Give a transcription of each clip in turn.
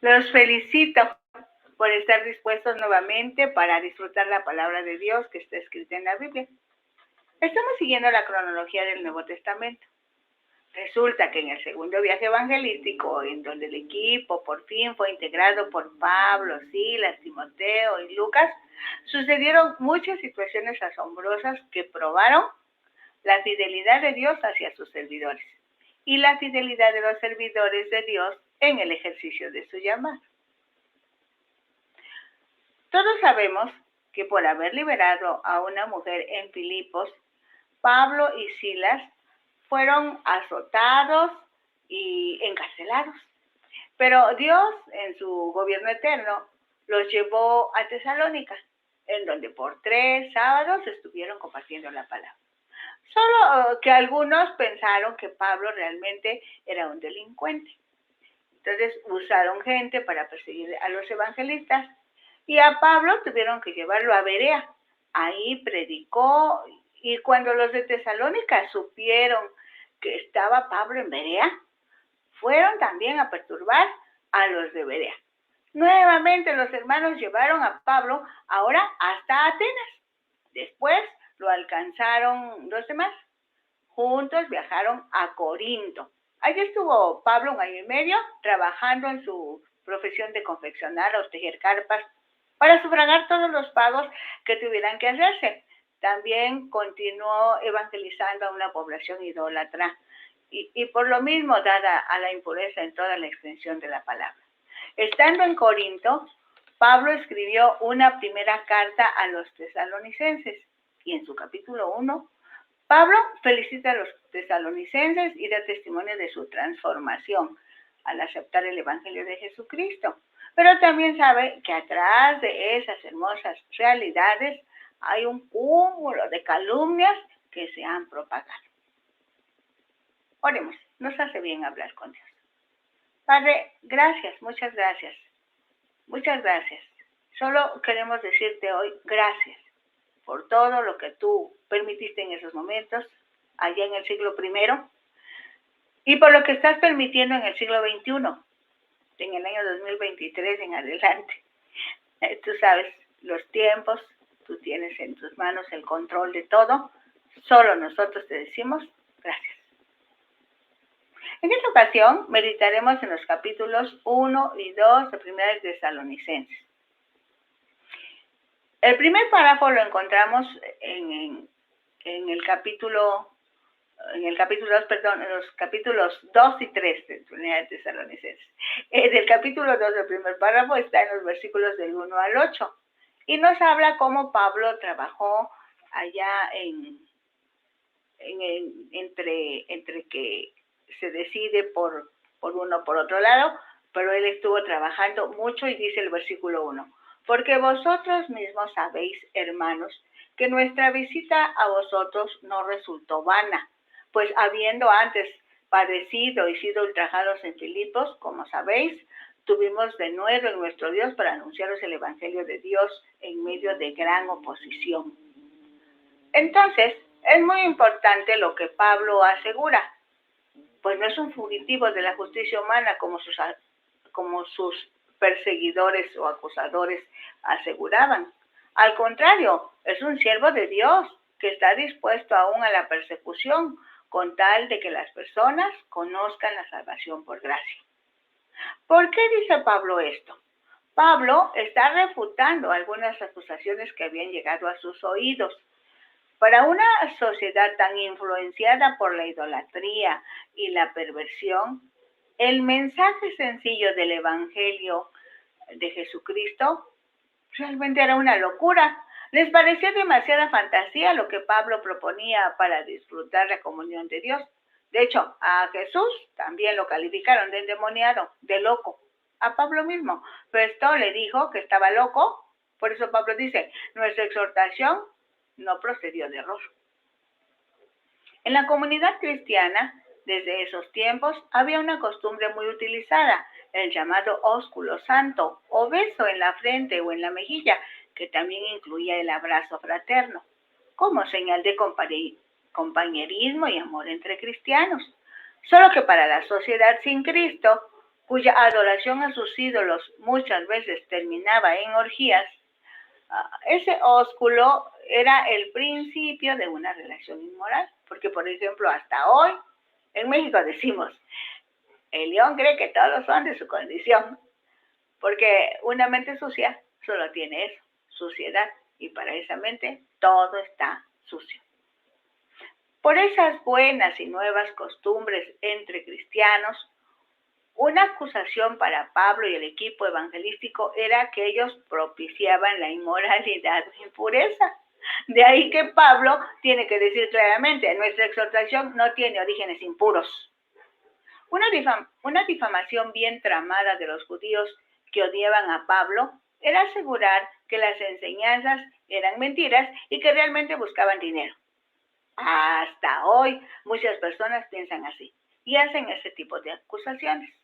Los felicito por estar dispuestos nuevamente para disfrutar la palabra de Dios que está escrita en la Biblia. Estamos siguiendo la cronología del Nuevo Testamento. Resulta que en el segundo viaje evangelístico, en donde el equipo por fin fue integrado por Pablo, Silas, Timoteo y Lucas, sucedieron muchas situaciones asombrosas que probaron la fidelidad de Dios hacia sus servidores y la fidelidad de los servidores de Dios en el ejercicio de su llamado. Todos sabemos que por haber liberado a una mujer en Filipos, Pablo y Silas fueron azotados y encarcelados. Pero Dios, en su gobierno eterno, los llevó a Tesalónica, en donde por 3 sábados estuvieron compartiendo la palabra. Solo que algunos pensaron que Pablo realmente era un delincuente. Entonces usaron gente para perseguir a los evangelistas y a Pablo tuvieron que llevarlo a Berea. Ahí predicó y cuando los de Tesalónica supieron que estaba Pablo en Berea, fueron también a perturbar a los de Berea. Nuevamente los hermanos llevaron a Pablo ahora hasta Atenas. Después lo alcanzaron los demás. Juntos viajaron a Corinto. Allí estuvo Pablo 1 año y medio trabajando en su profesión de confeccionar o tejer carpas para sufragar todos los pagos que tuvieran que hacerse. También continuó evangelizando a una población idólatra y por lo mismo dada a la impureza en toda la extensión de la palabra. Estando en Corinto, Pablo escribió una primera carta a los tesalonicenses y en su capítulo 1, Pablo felicita a los tesalonicenses y da testimonio de su transformación al aceptar el Evangelio de Jesucristo. Pero también sabe que atrás de esas hermosas realidades hay un cúmulo de calumnias que se han propagado. Oremos, nos hace bien hablar con Dios. Padre, gracias, muchas gracias. Muchas gracias. Solo queremos decirte hoy gracias por todo lo que tú permitiste en esos momentos, allá en el siglo I, y por lo que estás permitiendo en el siglo XXI, en el año 2023 en adelante. Tú sabes los tiempos, tú tienes en tus manos el control de todo, solo nosotros te decimos gracias. En esta ocasión meditaremos en los capítulos 1 y 2 de 1 de Tesalonicenses. El primer párrafo lo encontramos en los capítulos 2 y 3 de 1 de Tesalonicenses. Del capítulo 2 del primer párrafo está en los versículos del 1 al 8 y nos habla cómo Pablo trabajó allá entre que se decide por uno o por otro lado, pero él estuvo trabajando mucho y dice el versículo 1, porque vosotros mismos sabéis, hermanos, que nuestra visita a vosotros no resultó vana, pues habiendo antes padecido y sido ultrajados en Filipos, como sabéis, tuvimos de nuevo en nuestro Dios para anunciaros el Evangelio de Dios en medio de gran oposición. Entonces, es muy importante lo que Pablo asegura, pues no es un fugitivo de la justicia humana como sus perseguidores o acusadores aseguraban. Al contrario, es un siervo de Dios que está dispuesto aún a la persecución con tal de que las personas conozcan la salvación por gracia. ¿Por qué dice Pablo esto? Pablo está refutando algunas acusaciones que habían llegado a sus oídos. Para una sociedad tan influenciada por la idolatría y la perversión, el mensaje sencillo del Evangelio de Jesucristo realmente era una locura. Les pareció demasiada fantasía lo que Pablo proponía para disfrutar la comunión de Dios. De hecho, a Jesús también lo calificaron de endemoniado, de loco. A Pablo mismo. Festo le dijo que estaba loco. Por eso Pablo dice, nuestra exhortación no procedió de error. En la comunidad cristiana, desde esos tiempos, había una costumbre muy utilizada, el llamado ósculo santo, o beso en la frente o en la mejilla, que también incluía el abrazo fraterno, como señal de compañerismo y amor entre cristianos. Solo que para la sociedad sin Cristo, cuya adoración a sus ídolos muchas veces terminaba en orgías, ese ósculo era el principio de una relación inmoral. Porque, por ejemplo, hasta hoy, en México decimos, el león cree que todos son de su condición, porque una mente sucia solo tiene eso, suciedad, y para esa mente todo está sucio. Por esas buenas y nuevas costumbres entre cristianos, una acusación para Pablo y el equipo evangelístico era que ellos propiciaban la inmoralidad e impureza. De ahí que Pablo tiene que decir claramente, nuestra exhortación no tiene orígenes impuros. Una difamación bien tramada de los judíos que odiaban a Pablo era asegurar que las enseñanzas eran mentiras y que realmente buscaban dinero. Hasta hoy muchas personas piensan así y hacen ese tipo de acusaciones.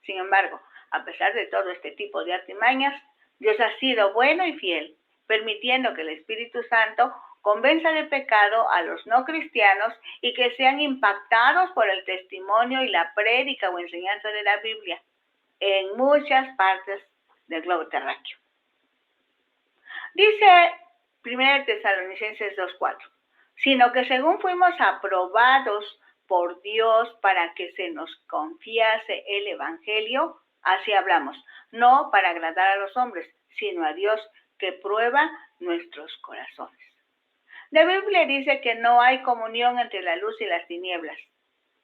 Sin embargo, a pesar de todo este tipo de artimañas, Dios ha sido bueno y fiel, permitiendo que el Espíritu Santo convenza de pecado a los no cristianos y que sean impactados por el testimonio y la prédica o enseñanza de la Biblia en muchas partes del globo terráqueo. Dice 1 Tesalonicenses 2:4, sino que según fuimos aprobados por Dios para que se nos confiase el Evangelio, así hablamos, no para agradar a los hombres, sino a Dios que prueba nuestros corazones. La Biblia dice que no hay comunión entre la luz y las tinieblas.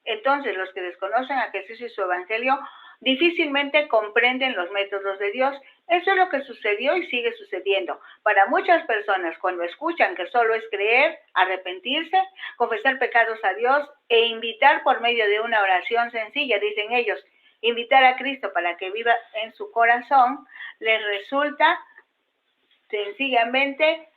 Entonces, los que desconocen a Jesús y su Evangelio difícilmente comprenden los métodos de Dios. Eso es lo que sucedió y sigue sucediendo. Para muchas personas, cuando escuchan que solo es creer, arrepentirse, confesar pecados a Dios e invitar por medio de una oración sencilla, dicen ellos, invitar a Cristo para que viva en su corazón, les resulta sencillamente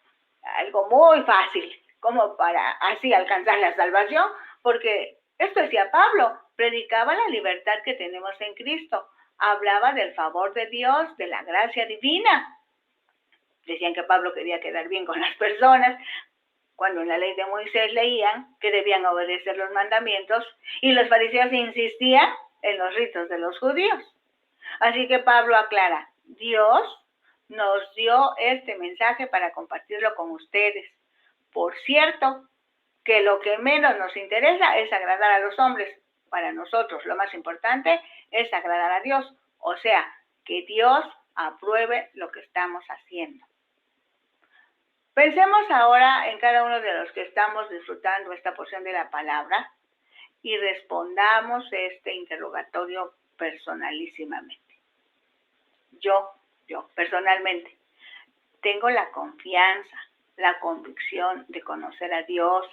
algo muy fácil, como para así alcanzar la salvación, porque esto decía Pablo, predicaba la libertad que tenemos en Cristo, hablaba del favor de Dios, de la gracia divina. Decían que Pablo quería quedar bien con las personas, cuando en la ley de Moisés leían que debían obedecer los mandamientos y los fariseos insistían en los ritos de los judíos. Así que Pablo aclara, Dios nos dio este mensaje para compartirlo con ustedes. Por cierto, que lo que menos nos interesa es agradar a los hombres. Para nosotros lo más importante es agradar a Dios, o sea, que Dios apruebe lo que estamos haciendo. Pensemos ahora en cada uno de los que estamos disfrutando esta porción de la palabra y respondamos este interrogatorio personalísimamente. Yo personalmente, tengo la confianza, la convicción de conocer a Dios,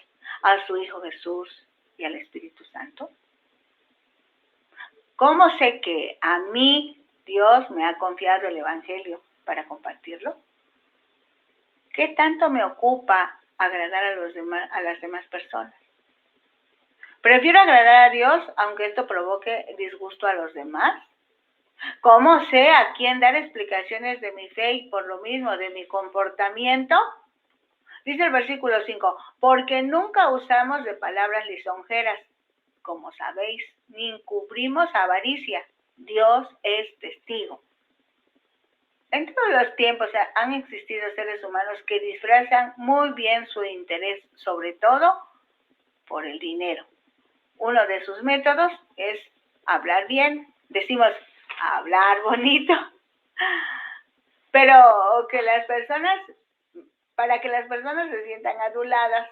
a su Hijo Jesús y al Espíritu Santo. ¿Cómo sé que a mí Dios me ha confiado el Evangelio para compartirlo? ¿Qué tanto me ocupa agradar a las demás personas? ¿Prefiero agradar a Dios aunque esto provoque disgusto a los demás? ¿Cómo sé a quién dar explicaciones de mi fe y por lo mismo de mi comportamiento? Dice el versículo 5, porque nunca usamos de palabras lisonjeras, como sabéis, ni encubrimos avaricia. Dios es testigo. En todos los tiempos han existido seres humanos que disfrazan muy bien su interés, sobre todo por el dinero. Uno de sus métodos es hablar bien. Decimos, hablar bonito. Pero para que las personas se sientan aduladas,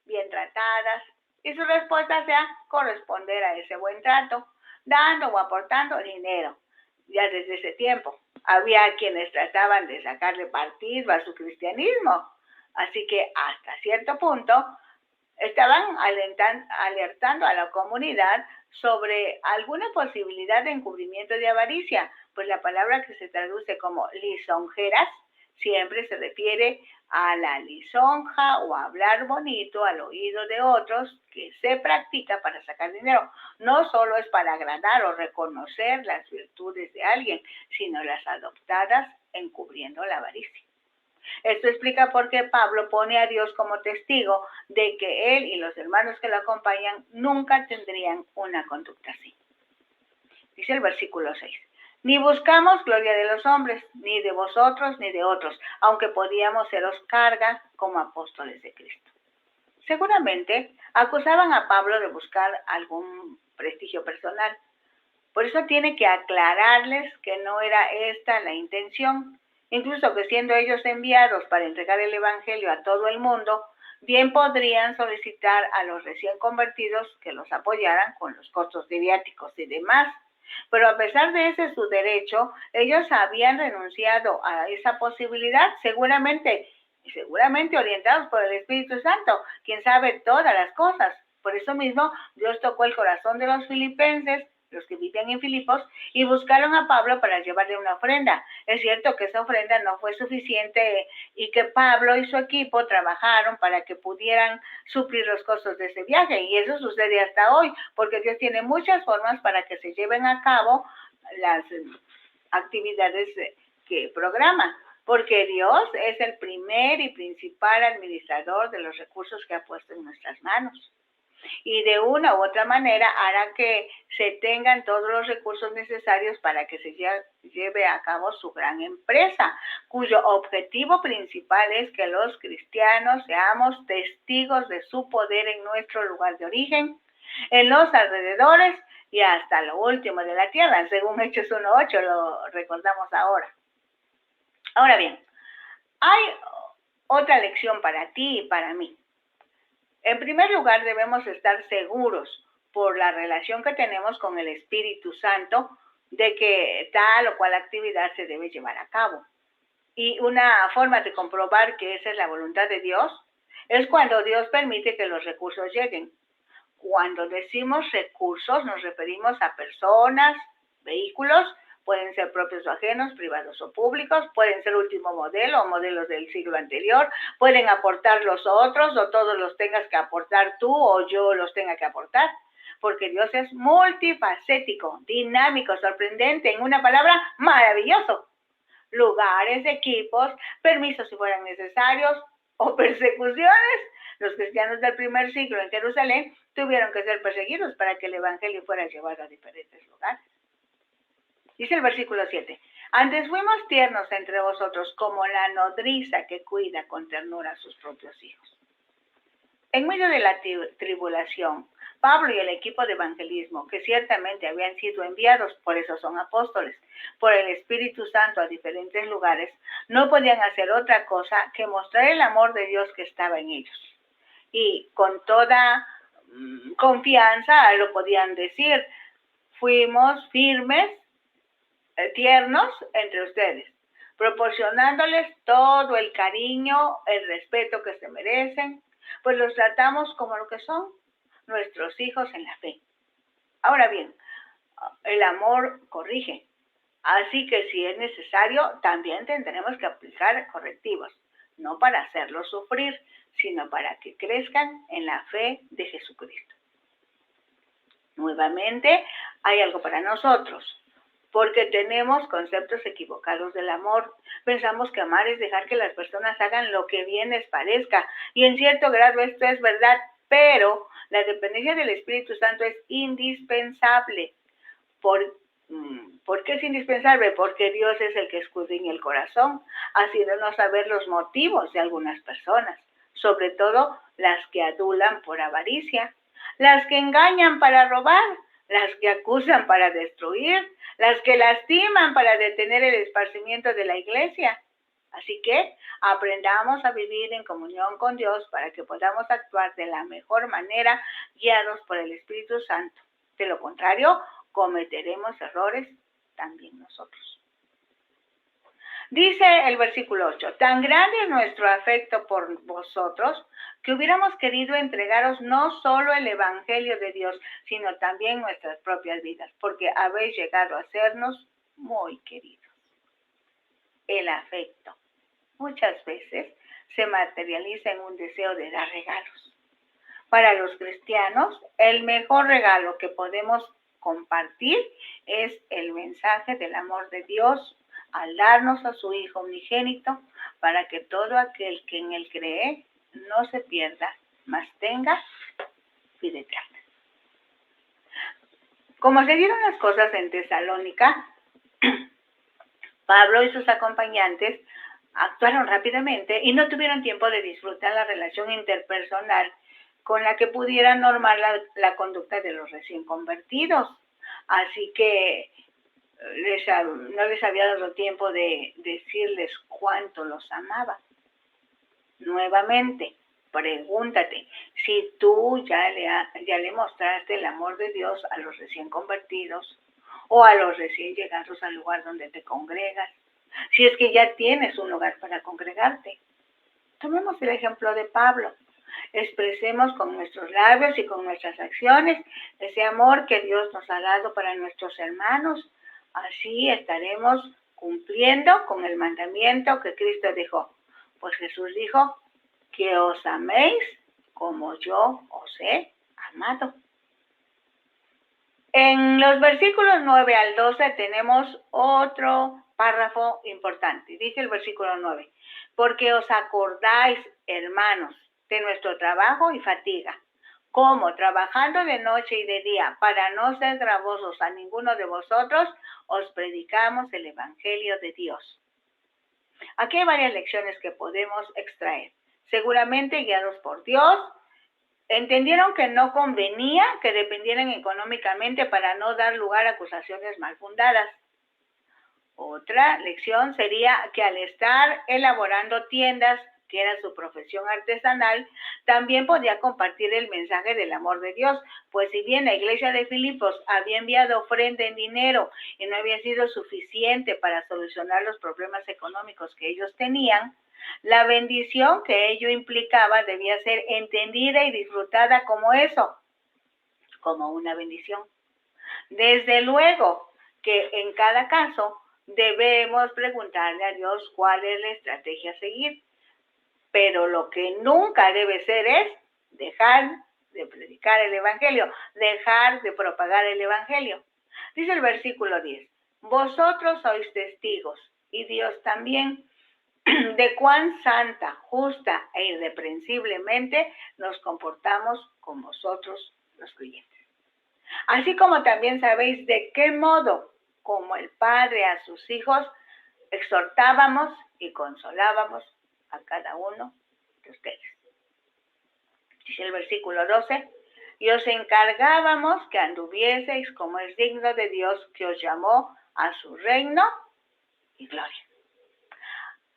bien tratadas, y su respuesta sea corresponder a ese buen trato, dando o aportando dinero. Ya desde ese tiempo había quienes trataban de sacarle partido a su cristianismo, así que hasta cierto punto estaban alertando a la comunidad sobre alguna posibilidad de encubrimiento de avaricia, pues la palabra que se traduce como lisonjeras siempre se refiere a la lisonja o a hablar bonito al oído de otros que se practica para sacar dinero. No solo es para agradar o reconocer las virtudes de alguien, sino las adoptadas encubriendo la avaricia. Esto explica por qué Pablo pone a Dios como testigo de que él y los hermanos que lo acompañan nunca tendrían una conducta así. Dice el versículo 6. Ni buscamos gloria de los hombres, ni de vosotros, ni de otros, aunque podíamos seros carga como apóstoles de Cristo. Seguramente acusaban a Pablo de buscar algún prestigio personal. Por eso tiene que aclararles que no era esta la intención. Incluso que siendo ellos enviados para entregar el evangelio a todo el mundo, bien podrían solicitar a los recién convertidos que los apoyaran con los costos de viáticos y demás. Pero a pesar de ese su derecho, ellos habían renunciado a esa posibilidad, seguramente orientados por el Espíritu Santo, quien sabe todas las cosas. Por eso mismo, Dios tocó el corazón de los filipenses, los que vivían en Filipos, y buscaron a Pablo para llevarle una ofrenda. Es cierto que esa ofrenda no fue suficiente y que Pablo y su equipo trabajaron para que pudieran suplir los costos de ese viaje, y eso sucede hasta hoy, porque Dios tiene muchas formas para que se lleven a cabo las actividades que programa, porque Dios es el primer y principal administrador de los recursos que ha puesto en nuestras manos. Y de una u otra manera hará que se tengan todos los recursos necesarios para que se lleve a cabo su gran empresa, cuyo objetivo principal es que los cristianos seamos testigos de su poder en nuestro lugar de origen, en los alrededores y hasta lo último de la tierra, según Hechos 1:8, lo recordamos ahora. Ahora bien, hay otra lección para ti y para mí. En primer lugar, debemos estar seguros por la relación que tenemos con el Espíritu Santo de que tal o cual actividad se debe llevar a cabo. Y una forma de comprobar que esa es la voluntad de Dios es cuando Dios permite que los recursos lleguen. Cuando decimos recursos, nos referimos a personas, vehículos, pueden ser propios o ajenos, privados o públicos, pueden ser último modelo o modelos del siglo anterior, pueden aportar los otros o todos los tengas que aportar tú o yo los tenga que aportar, porque Dios es multifacético, dinámico, sorprendente, en una palabra, maravilloso. Lugares, equipos, permisos si fueran necesarios o persecuciones. Los cristianos del primer siglo en Jerusalén tuvieron que ser perseguidos para que el evangelio fuera llevado a diferentes lugares. Dice el versículo 7, antes fuimos tiernos entre vosotros como la nodriza que cuida con ternura a sus propios hijos. En medio de la tribulación, Pablo y el equipo de evangelismo, que ciertamente habían sido enviados, por eso son apóstoles, por el Espíritu Santo a diferentes lugares, no podían hacer otra cosa que mostrar el amor de Dios que estaba en ellos. Y con toda confianza lo podían decir, fuimos firmes, tiernos entre ustedes, proporcionándoles todo el cariño, el respeto que se merecen, pues los tratamos como lo que son, nuestros hijos en la fe. Ahora bien, el amor corrige, así que si es necesario, también tendremos que aplicar correctivos, no para hacerlos sufrir, sino para que crezcan en la fe de Jesucristo. Nuevamente, hay algo para nosotros, porque tenemos conceptos equivocados del amor. Pensamos que amar es dejar que las personas hagan lo que bien les parezca, y en cierto grado esto es verdad, pero la dependencia del Espíritu Santo es indispensable. ¿Por qué es indispensable? Porque Dios es el que escudriña el corazón, haciéndonos saber los motivos de algunas personas, sobre todo las que adulan por avaricia, las que engañan para robar, las que acusan para destruir, las que lastiman para detener el esparcimiento de la iglesia. Así que aprendamos a vivir en comunión con Dios para que podamos actuar de la mejor manera guiados por el Espíritu Santo. De lo contrario, cometeremos errores también nosotros. Dice el versículo 8, tan grande es nuestro afecto por vosotros que hubiéramos querido entregaros no solo el evangelio de Dios, sino también nuestras propias vidas, porque habéis llegado a sernos muy queridos. El afecto muchas veces se materializa en un deseo de dar regalos. Para los cristianos, el mejor regalo que podemos compartir es el mensaje del amor de Dios al darnos a su Hijo unigénito para que todo aquel que en él cree no se pierda, mas tenga vida eterna. Como se dieron las cosas en Tesalónica, Pablo y sus acompañantes actuaron rápidamente y no tuvieron tiempo de disfrutar la relación interpersonal con la que pudiera normar la conducta de los recién convertidos. Así que no les había dado tiempo de decirles cuánto los amaba. Nuevamente, pregúntate, si tú ya le mostraste el amor de Dios a los recién convertidos o a los recién llegados al lugar donde te congregas, si es que ya tienes un lugar para congregarte. Tomemos el ejemplo de Pablo. Expresemos con nuestros labios y con nuestras acciones ese amor que Dios nos ha dado para nuestros hermanos. Así estaremos cumpliendo con el mandamiento que Cristo dejó. Pues Jesús dijo, que os améis como yo os he amado. En los versículos 9 al 12 tenemos otro párrafo importante. Dice el versículo 9, porque os acordáis, hermanos, de nuestro trabajo y fatiga, como trabajando de noche y de día, para no ser gravosos a ninguno de vosotros, os predicamos el Evangelio de Dios. Aquí hay varias lecciones que podemos extraer. Seguramente guiados por Dios, entendieron que no convenía que dependieran económicamente para no dar lugar a acusaciones mal fundadas. Otra lección sería que al estar elaborando tiendas, que era su profesión artesanal, también podía compartir el mensaje del amor de Dios, pues si bien la iglesia de Filipos había enviado ofrenda en dinero y no había sido suficiente para solucionar los problemas económicos que ellos tenían, la bendición que ello implicaba debía ser entendida y disfrutada como eso, como una bendición. Desde luego que en cada caso debemos preguntarle a Dios cuál es la estrategia a seguir, pero lo que nunca debe ser es dejar de predicar el Evangelio, dejar de propagar el Evangelio. Dice el versículo 10, vosotros sois testigos y Dios también de cuán santa, justa e irreprensiblemente nos comportamos con vosotros los creyentes. Así como también sabéis de qué modo, como el Padre a sus hijos, exhortábamos y consolábamos a cada uno de ustedes. Dice el versículo 12, y os encargábamos que anduvieseis como es digno de Dios que os llamó a su reino y gloria.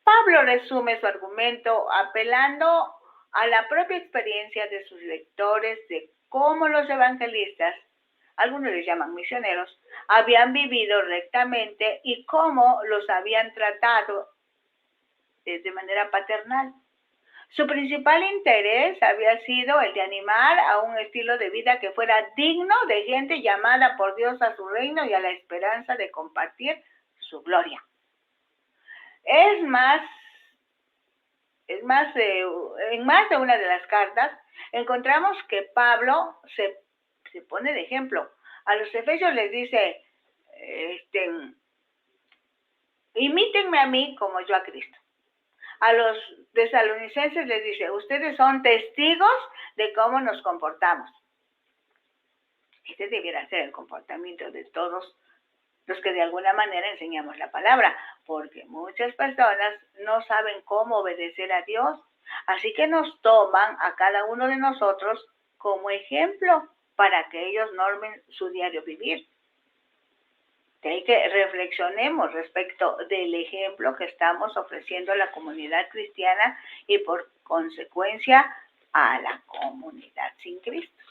Pablo resume su argumento apelando a la propia experiencia de sus lectores de cómo los evangelistas, algunos les llaman misioneros, habían vivido rectamente y cómo los habían tratado de manera paternal. Su principal interés había sido el de animar a un estilo de vida que fuera digno de gente llamada por Dios a su reino y a la esperanza de compartir su gloria. En más de una de las cartas encontramos que Pablo se pone de ejemplo. A los efesios les dice, imítenme a mí como yo a Cristo. A los tesalonicenses les dice, ustedes son testigos de cómo nos comportamos. Este debiera ser el comportamiento de todos los que de alguna manera enseñamos la palabra, porque muchas personas no saben cómo obedecer a Dios, así que nos toman a cada uno de nosotros como ejemplo para que ellos normen su diario vivir. De ahí que reflexionemos respecto del ejemplo que estamos ofreciendo a la comunidad cristiana y por consecuencia a la comunidad sin Cristo.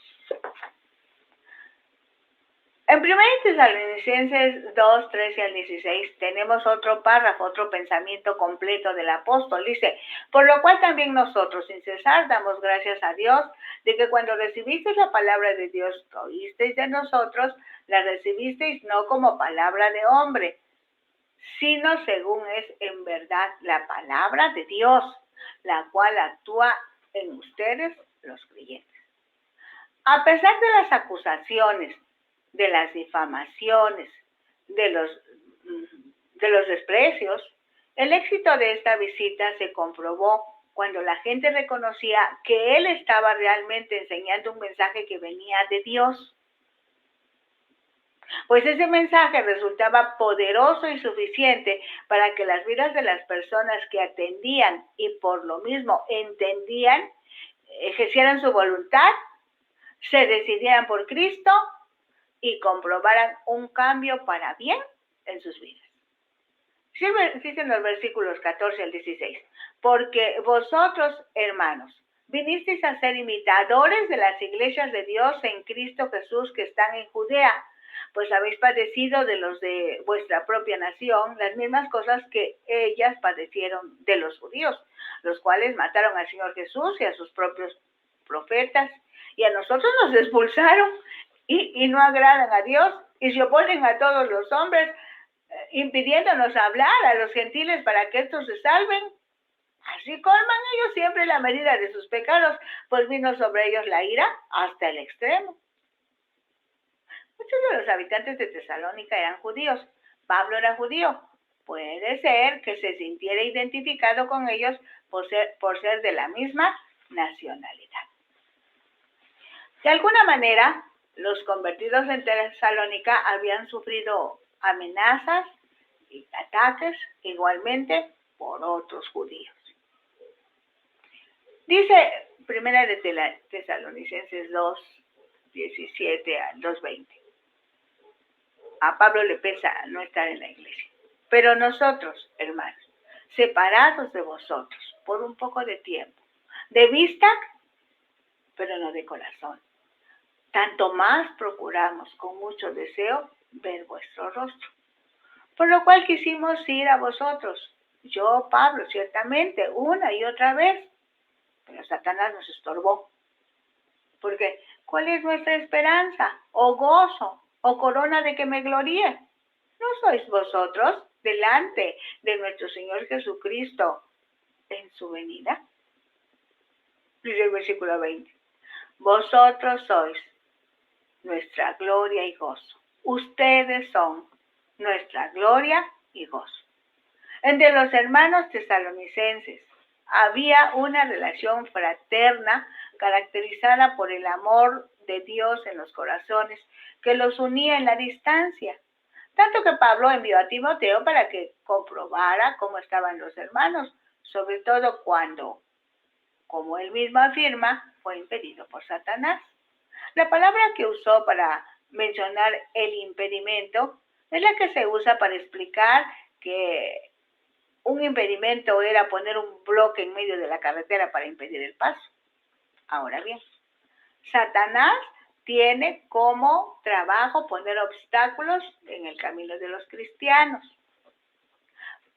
En 1 Tesalonicenses 2, 13 al 16 tenemos otro párrafo, otro pensamiento completo del apóstol. Dice, por lo cual también nosotros sin cesar damos gracias a Dios de que cuando recibisteis la palabra de Dios que oísteis de nosotros, la recibisteis no como palabra de hombre, sino según es en verdad la palabra de Dios, la cual actúa en ustedes los creyentes. A pesar de las acusaciones, de las difamaciones, de los desprecios, el éxito de esta visita se comprobó cuando la gente reconocía que él estaba realmente enseñando un mensaje que venía de Dios. Pues ese mensaje resultaba poderoso y suficiente para que las vidas de las personas que atendían y por lo mismo entendían, ejercieran su voluntad, se decidieran por Cristo y comprobaran un cambio para bien en sus vidas. Dicen los versículos 14 al 16, porque vosotros, hermanos, vinisteis a ser imitadores de las iglesias de Dios en Cristo Jesús que están en Judea, pues habéis padecido de los de vuestra propia nación las mismas cosas que ellas padecieron de los judíos, los cuales mataron al Señor Jesús y a sus propios profetas, y a nosotros nos expulsaron y no agradan a Dios y se oponen a todos los hombres, impidiéndonos hablar a los gentiles para que estos se salven. Así colman ellos siempre la medida de sus pecados, pues vino sobre ellos la ira hasta el extremo. Muchos de los habitantes de Tesalónica eran judíos. Pablo era judío. Puede ser que se sintiera identificado con ellos por ser de la misma nacionalidad. De alguna manera, los convertidos en Tesalónica habían sufrido amenazas y ataques igualmente por otros judíos. Dice Primera de Tesalonicenses 2:17 al 2:20. A Pablo le pesa no estar en la iglesia. Pero nosotros, hermanos, separados de vosotros por un poco de tiempo, de vista, pero no de corazón, tanto más procuramos con mucho deseo ver vuestro rostro. Por lo cual quisimos ir a vosotros, yo, Pablo, ciertamente, una y otra vez, pero Satanás nos estorbó. Porque, ¿cuál es nuestra esperanza, o gozo, o corona de que me gloríe? ¿No sois vosotros delante de nuestro Señor Jesucristo en su venida? Dice el versículo 20. Vosotros sois nuestra gloria y gozo. Ustedes son nuestra gloria y gozo. Entre los hermanos tesalonicenses había una relación fraterna caracterizada por el amor de Dios en los corazones que los unía en la distancia. Tanto que Pablo envió a Timoteo para que comprobara cómo estaban los hermanos, sobre todo cuando, como él mismo afirma, fue impedido por Satanás. La palabra que usó para mencionar el impedimento es la que se usa para explicar que un impedimento era poner un bloque en medio de la carretera para impedir el paso. Ahora bien, Satanás tiene como trabajo poner obstáculos en el camino de los cristianos.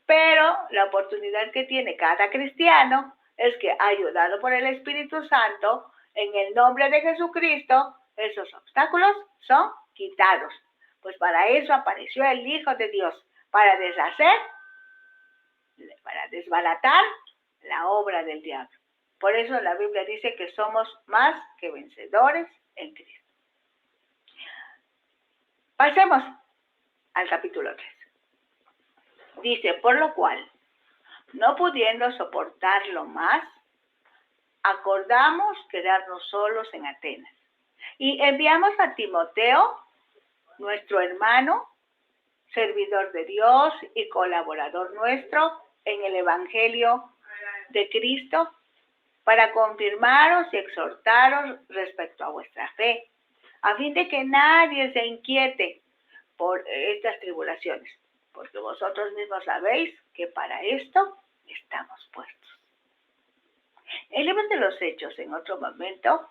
Pero la oportunidad que tiene cada cristiano es que, ayudado por el Espíritu Santo, en el nombre de Jesucristo, esos obstáculos son quitados. Pues para eso apareció el Hijo de Dios, para desbaratar la obra del diablo. Por eso la Biblia dice que somos más que vencedores en Cristo. Pasemos al capítulo 3. Dice, por lo cual, no pudiendo soportarlo más, acordamos quedarnos solos en Atenas. Y enviamos a Timoteo, nuestro hermano, servidor de Dios y colaborador nuestro en el Evangelio de Cristo, para confirmaros y exhortaros respecto a vuestra fe, a fin de que nadie se inquiete por estas tribulaciones, porque vosotros mismos sabéis que para esto estamos puestos. El libro de los Hechos, en otro momento,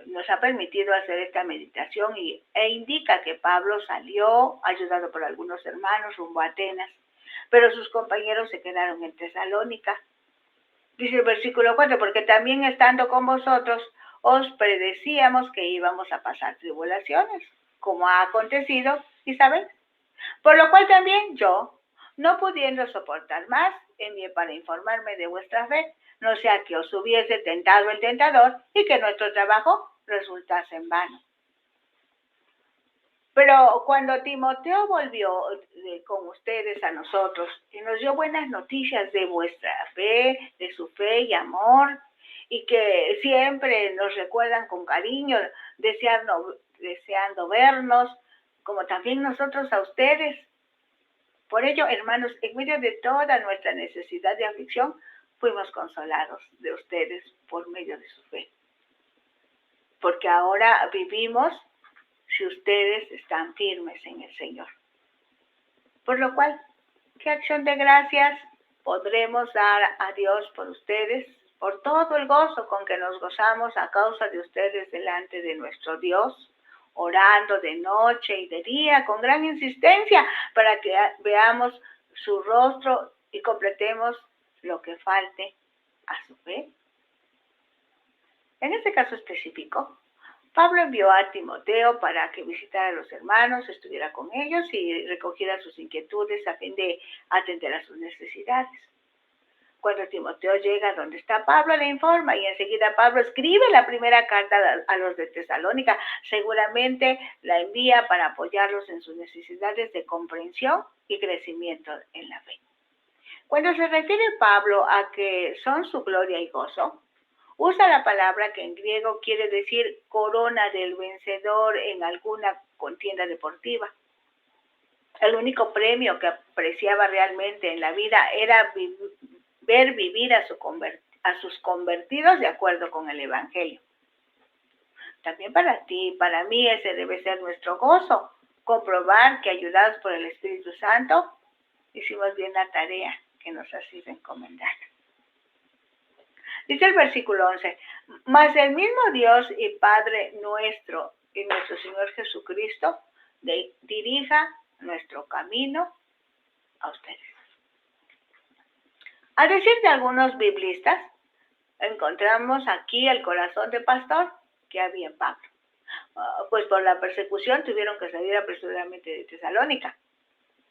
nos ha permitido hacer esta meditación e indica que Pablo salió, ayudado por algunos hermanos, rumbo a Atenas, pero sus compañeros se quedaron en Tesalónica. Dice el versículo 4, porque también estando con vosotros, os predecíamos que íbamos a pasar tribulaciones, como ha acontecido, y sabéis. Por lo cual también yo, no pudiendo soportar más, envié para informarme de vuestra fe, no sea que os hubiese tentado el tentador y que nuestro trabajo resultase en vano. Pero cuando Timoteo volvió con ustedes a nosotros y nos dio buenas noticias de vuestra fe, de su fe y amor, y que siempre nos recuerdan con cariño, deseando vernos, como también nosotros a ustedes. Por ello, hermanos, en medio de toda nuestra necesidad de aflicción, fuimos consolados de ustedes por medio de su fe. Porque ahora vivimos si ustedes están firmes en el Señor. Por lo cual, ¿qué acción de gracias podremos dar a Dios por ustedes? Por todo el gozo con que nos gozamos a causa de ustedes delante de nuestro Dios, orando de noche y de día con gran insistencia para que veamos su rostro y completemos lo que falte a su fe. En este caso específico, Pablo envió a Timoteo para que visitara a los hermanos, estuviera con ellos y recogiera sus inquietudes a fin de atender a sus necesidades. Cuando Timoteo llega donde está Pablo, le informa y enseguida Pablo escribe la primera carta a los de Tesalónica. Seguramente la envía para apoyarlos en sus necesidades de comprensión y crecimiento en la fe. Cuando se refiere Pablo a que son su gloria y gozo, usa la palabra que en griego quiere decir corona del vencedor en alguna contienda deportiva. El único premio que apreciaba realmente en la vida era ver vivir a sus convertidos de acuerdo con el Evangelio. También para ti, para mí, ese debe ser nuestro gozo, comprobar que ayudados por el Espíritu Santo, hicimos bien la tarea que nos ha sido encomendada. Dice el versículo 11, mas el mismo Dios y Padre nuestro y nuestro Señor Jesucristo dirija nuestro camino a ustedes. A decir de algunos biblistas, encontramos aquí el corazón de pastor que había en Pablo. Pues por la persecución tuvieron que salir apresuradamente de Tesalónica.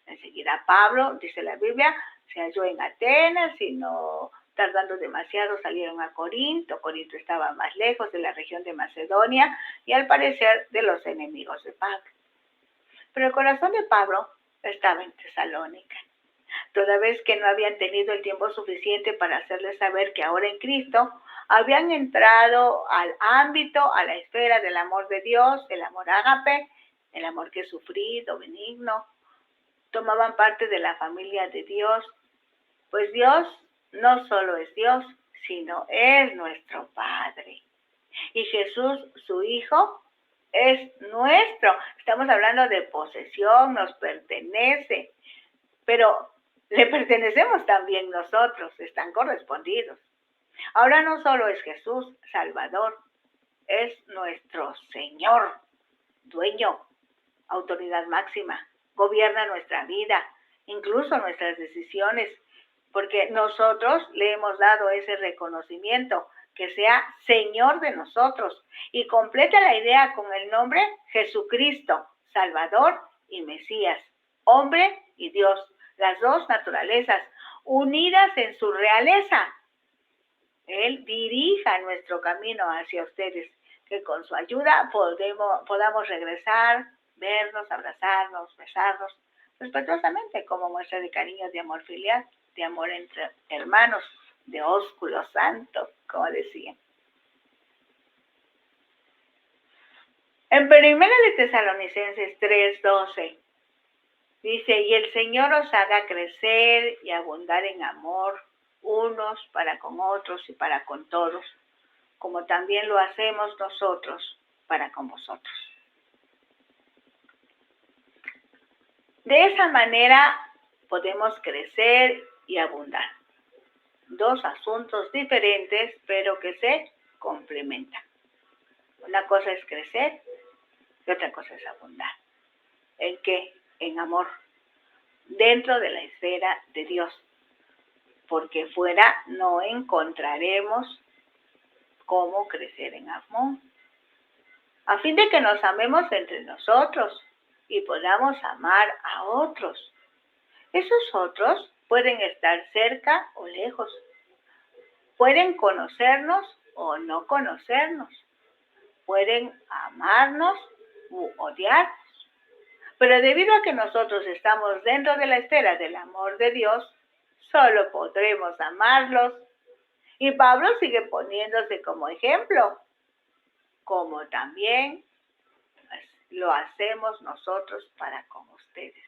Enseguida Pablo, dice la Biblia, se halló en Atenas y no tardando demasiado salieron a Corinto. Corinto estaba más lejos de la región de Macedonia y al parecer de los enemigos de Pablo. Pero el corazón de Pablo estaba en Tesalónica. Toda vez que no habían tenido el tiempo suficiente para hacerles saber que ahora en Cristo habían entrado al ámbito, a la esfera del amor de Dios, el amor ágape, el amor que es sufrido, benigno, tomaban parte de la familia de Dios, pues Dios no solo es Dios, sino es nuestro Padre. Y Jesús, su Hijo, es nuestro. Estamos hablando de posesión, nos pertenece, pero le pertenecemos también nosotros, están correspondidos. Ahora no solo es Jesús, Salvador, es nuestro Señor, dueño, autoridad máxima, gobierna nuestra vida, incluso nuestras decisiones, porque nosotros le hemos dado ese reconocimiento, que sea Señor de nosotros, y completa la idea con el nombre Jesucristo, Salvador y Mesías, hombre y Dios, las dos naturalezas, unidas en su realeza. Él dirija nuestro camino hacia ustedes, que con su ayuda podamos regresar, vernos, abrazarnos, besarnos, respetuosamente como muestra de cariño, de amor filial, de amor entre hermanos, de ósculo santo, como decían. En 1 de Tesalonicenses 3:12 dice, y el Señor os haga crecer y abundar en amor unos para con otros y para con todos, como también lo hacemos nosotros para con vosotros. De esa manera podemos crecer y abundar. Dos asuntos diferentes, pero que se complementan. Una cosa es crecer y otra cosa es abundar. ¿En qué? En amor. Dentro de la esfera de Dios. Porque fuera no encontraremos cómo crecer en amor. A fin de que nos amemos entre nosotros y podamos amar a otros. Esos otros pueden estar cerca o lejos. Pueden conocernos o no conocernos. Pueden amarnos u odiarnos. Pero debido a que nosotros estamos dentro de la esfera del amor de Dios, solo podremos amarlos. Y Pablo sigue poniéndose como ejemplo, como también lo hacemos nosotros para con ustedes.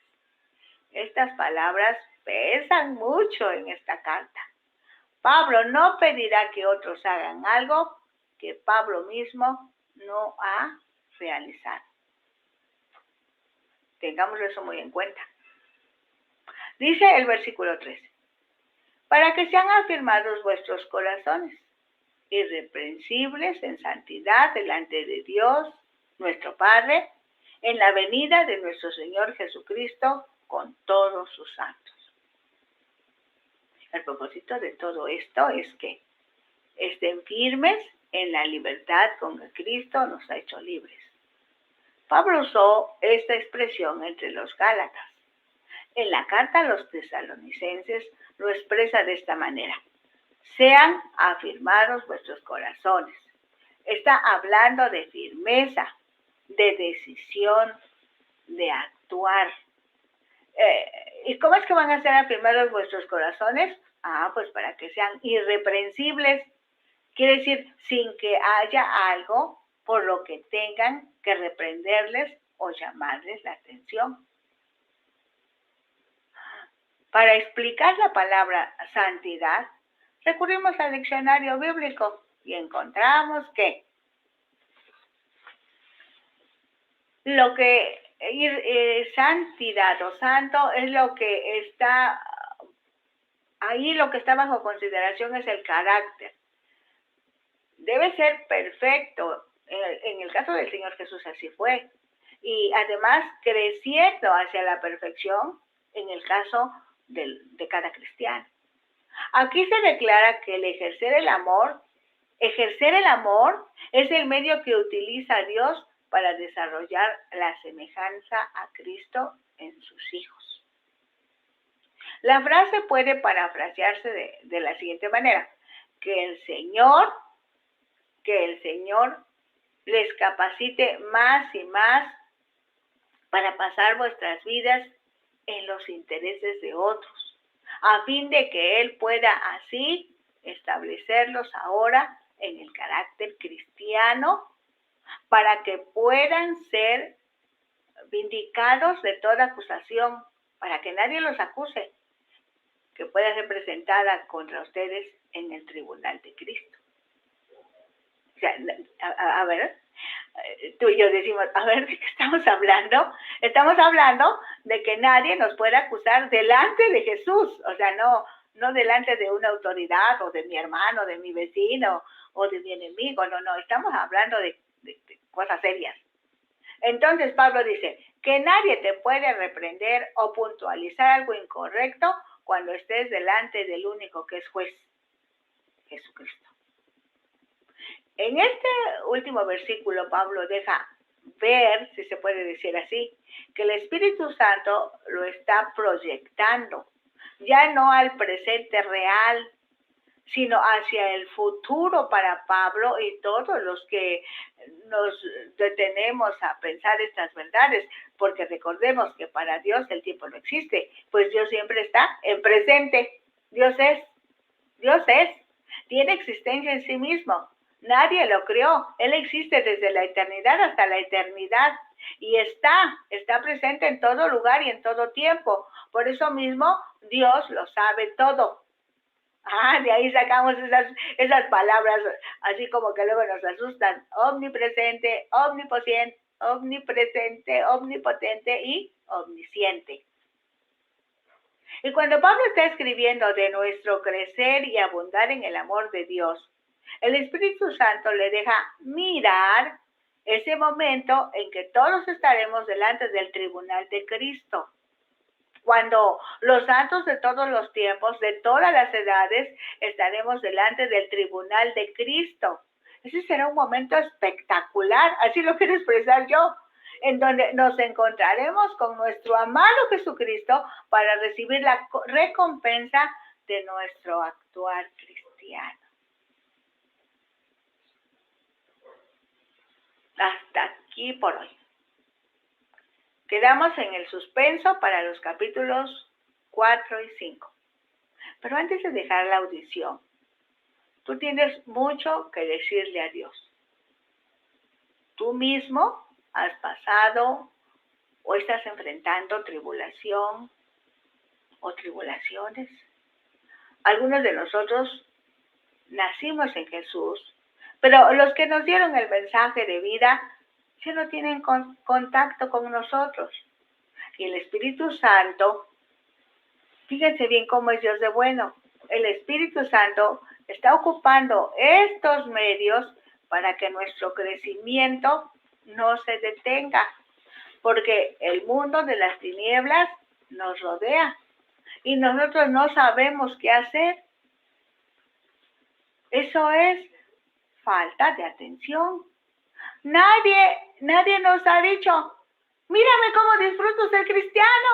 Estas palabras pesan mucho en esta carta. Pablo no pedirá que otros hagan algo que Pablo mismo no ha realizado. Tengamos eso muy en cuenta. Dice el versículo 13, para que sean afirmados vuestros corazones, irreprensibles en santidad delante de Dios, nuestro Padre, en la venida de nuestro Señor Jesucristo con todos sus santos. El propósito de todo esto es que estén firmes en la libertad con que Cristo nos ha hecho libres. Pablo usó esta expresión entre los Gálatas. En la carta a los tesalonicenses lo expresa de esta manera: sean afirmados vuestros corazones. Está hablando de firmeza, de decisión, de actuar. ¿Y cómo es que van a ser afirmados vuestros corazones? Pues para que sean irreprensibles. Quiere decir, sin que haya algo por lo que tengan que reprenderles o llamarles la atención. Para explicar la palabra santidad, recurrimos al diccionario bíblico y encontramos que lo que santidad o santo es lo que está ahí, lo que está bajo consideración es el carácter. Debe ser perfecto. En el caso del Señor Jesús así fue. Y además creciendo hacia la perfección en el caso de cada cristiano. Aquí se declara que el ejercer el amor es el medio que utiliza Dios para desarrollar la semejanza a Cristo en sus hijos. La frase puede parafrasearse de la siguiente manera: que el Señor les capacite más y más para pasar vuestras vidas en los intereses de otros, a fin de que Él pueda así establecerlos ahora en el carácter cristiano, para que puedan ser vindicados de toda acusación, para que nadie los acuse, que pueda ser presentada contra ustedes en el tribunal de Cristo. O sea, a ver, tú y yo decimos, a ver, ¿de qué estamos hablando? Estamos hablando de que nadie nos puede acusar delante de Jesús, o sea, no delante de una autoridad o de mi hermano, de mi vecino o de mi enemigo, no, estamos hablando de cosas serias. Entonces Pablo dice que nadie te puede reprender o puntualizar algo incorrecto cuando estés delante del único que es juez, Jesucristo. En este último versículo, Pablo deja ver, si se puede decir así, que el Espíritu Santo lo está proyectando, ya no al presente real, sino hacia el futuro para Pablo y todos los que nos detenemos a pensar estas verdades, porque recordemos que para Dios el tiempo no existe, pues Dios siempre está en presente. Dios es, tiene existencia en sí mismo. Nadie lo creó, Él existe desde la eternidad hasta la eternidad y está presente en todo lugar y en todo tiempo. Por eso mismo Dios lo sabe todo. De ahí sacamos esas palabras así como que luego nos asustan: omnipresente, omnipresente, omnipotente y omnisciente. Y cuando Pablo está escribiendo de nuestro crecer y abundar en el amor de Dios, el Espíritu Santo le deja mirar ese momento en que todos estaremos delante del tribunal de Cristo. Cuando los santos de todos los tiempos, de todas las edades, estaremos delante del tribunal de Cristo. Ese será un momento espectacular, así lo quiero expresar yo, en donde nos encontraremos con nuestro amado Jesucristo para recibir la recompensa de nuestro actuar cristiano. Hasta aquí por hoy. Quedamos en el suspenso para los capítulos 4 y 5. Pero antes de dejar la audición, tú tienes mucho que decirle a Dios. Tú mismo has pasado o estás enfrentando tribulación o tribulaciones. Algunos de nosotros nacimos en Jesús, pero los que nos dieron el mensaje de vida ya no tienen contacto con nosotros. Y el Espíritu Santo, fíjense bien cómo es Dios de bueno. El Espíritu Santo está ocupando estos medios para que nuestro crecimiento no se detenga, porque el mundo de las tinieblas nos rodea y nosotros no sabemos qué hacer. Eso es falta de atención. Nadie nos ha dicho, mírame cómo disfruto ser cristiano.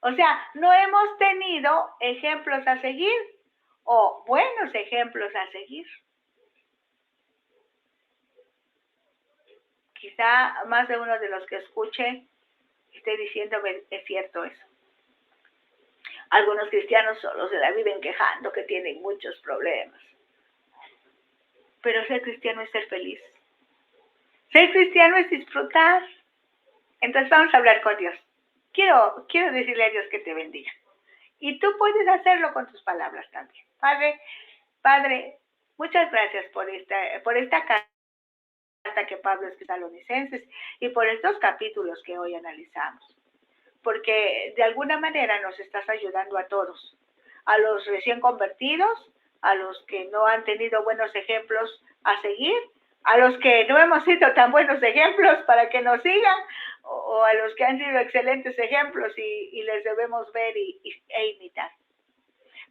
O sea, no hemos tenido ejemplos a seguir o buenos ejemplos a seguir. Quizá más de uno de los que escuche esté diciéndome, es cierto eso. Algunos cristianos solo se la viven quejando que tienen muchos problemas. Pero ser cristiano es ser feliz. Ser cristiano es disfrutar. Entonces vamos a hablar con Dios. Quiero decirle a Dios que te bendiga. Y tú puedes hacerlo con tus palabras también. Padre, muchas gracias por esta carta que Pablo escribe a los Tesalonicenses y por estos capítulos que hoy analizamos. Porque de alguna manera nos estás ayudando a todos, a los recién convertidos, a los que no han tenido buenos ejemplos a seguir, a los que no hemos sido tan buenos ejemplos para que nos sigan, o a los que han sido excelentes ejemplos y les debemos ver e imitar.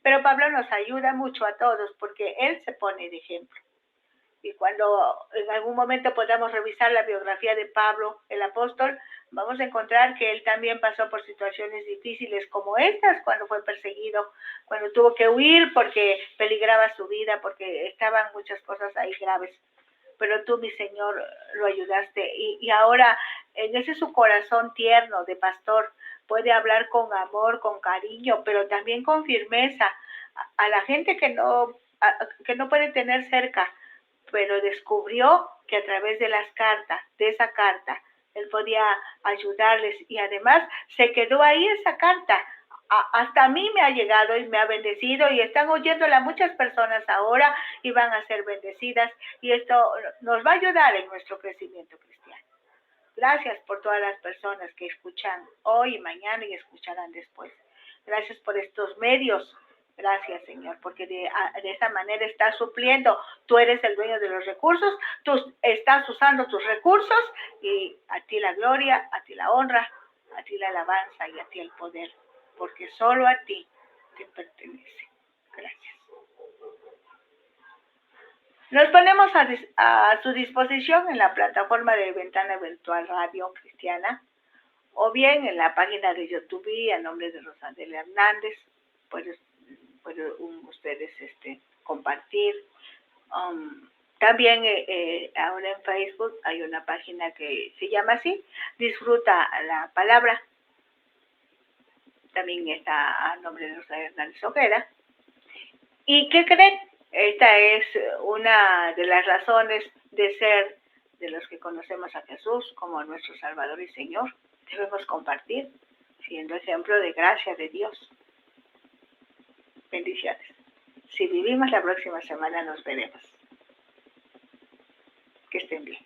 Pero Pablo nos ayuda mucho a todos porque él se pone de ejemplo. Y cuando en algún momento podamos revisar la biografía de Pablo, el apóstol, vamos a encontrar que él también pasó por situaciones difíciles como estas, cuando fue perseguido, cuando tuvo que huir porque peligraba su vida, porque estaban muchas cosas ahí graves. Pero tú, mi Señor, lo ayudaste. Y ahora, en ese su corazón tierno de pastor, puede hablar con amor, con cariño, pero también con firmeza a la gente que no puede tener cerca, pero descubrió que a través de esa carta, él podía ayudarles y además se quedó ahí esa carta. Hasta a mí me ha llegado y me ha bendecido y están oyéndola muchas personas ahora y van a ser bendecidas y esto nos va a ayudar en nuestro crecimiento cristiano. Gracias por todas las personas que escuchan hoy y mañana y escucharán después. Gracias por estos medios. Gracias, Señor, porque de esa manera estás supliendo. Tú eres el dueño de los recursos, tú estás usando tus recursos y a ti la gloria, a ti la honra, a ti la alabanza y a ti el poder, porque solo a ti te pertenece. Gracias. Nos ponemos a su disposición en la plataforma de Ventana Virtual Radio Cristiana o bien en la página de YouTube a nombre de Rosandela Hernández. Pueden ustedes compartir. También ahora en Facebook hay una página que se llama así, Disfruta la Palabra. También está a nombre de Rosandela Hernández Ojeda. ¿Y qué creen? Esta es una de las razones de ser de los que conocemos a Jesús como nuestro Salvador y Señor. Debemos compartir, siendo ejemplo de gracia de Dios. Bendiciones. Si vivimos la próxima semana nos veremos. Que estén bien.